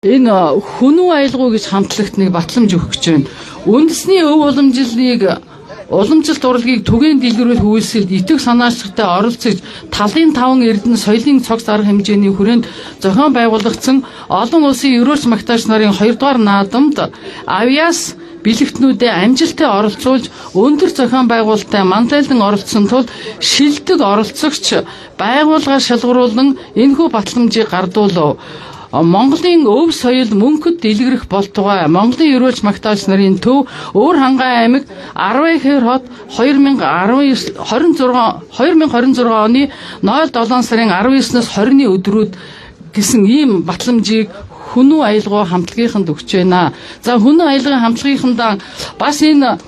Энэ хүнүү аялгау гэж хамтлагт нэг батламж өгөх гэж байна. Үндэсний өв уламжилт урлагийг түгээн дэлгэрүүл хүйсэлд итэг санаачлагтай оролцож талын таван эрдэнэ соёлын цогц арга хэмжээний хүрээнд зохион байгуулагдсан олон улсын ерөөлч магтааш нарын 2 дугаар наадамд авиас бэлэгтнүүдэд амжилттай оролцуулж өндөр зохион байгуулалттай мандайлан оролцсон тул шилдэг оролцогч байгууллага шалгаруулан энэхүү батламжийг гардуулав. Монголын өв соёл мөнхөд дэлгэрэх болтугай Монголын ерөөлч магтаалч нарын төв Өөр хангай аймаг 12 хот 2026 оны 07 сарын 19-наас 20-ны өдрүүд гэсэн ийм батламжийг хүнүү аялгау хамтлагийнханд өгч байна. За хүнүү аялгын хамтлагийнхандаа бас энэ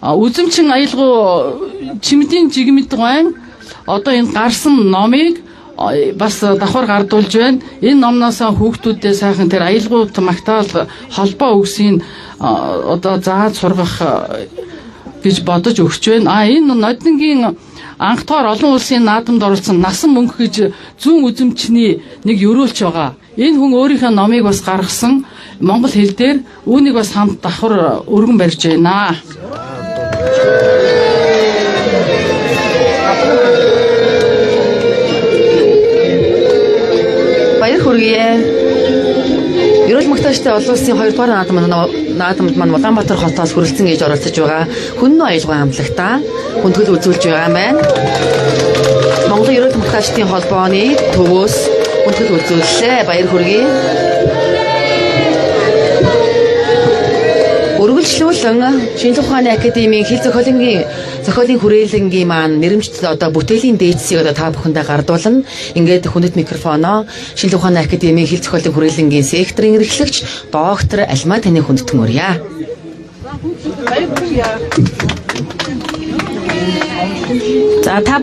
үзэмчин аялгау чимдийн жигмэд гойн одоо энэ гарсан номыг бас давхар гардуулж байна. Энэ номноос хүүхдүүдэд сайхан тэр аялгауд магтаал холбоо өгсөйн одоо зааж сургах гэж бодож өгч байна. Энэ нодингийн анх дахь олон улсын наадамд оролцсон насан мөнх гэж зүүн үзэмчний нэг ерөөлч байгаа. Энэ хүн өөрийнхөө номыг бас гаргасан монгол хэл дээр үүнийг бас хамт давхар өргөн барьж байна. Баяр хүргэе. Ерөөл магтааштай олон улсын 2 дугаар наадамд маань Улаанбаатар хотоос хүрэлцэн гэж оролцож байгаа хүннүү аялгау хамтлагтаа хүндгэл үзүүлж байгаа юм байна. Монгол ерөөл магтаачдын холбооны төвөөс хүндгэл үзүүллээ. Баяр хүргэе. Үргэлжлүүлэн Шинжлэх ухааны академийн хэл зохиолын хүрээлэнгийн маань нэрэмжтэй одоо бүтээлийн дээдсийг одоо та бүхэндээ гардуулна. Ингээд хүндэт микрофоноо Шинжлэх ухааны академийн хэл зохиолын хүрээлэнгийн секторын эрхлэгч доктор Алмаа таны хүндэтгэн өрье. За та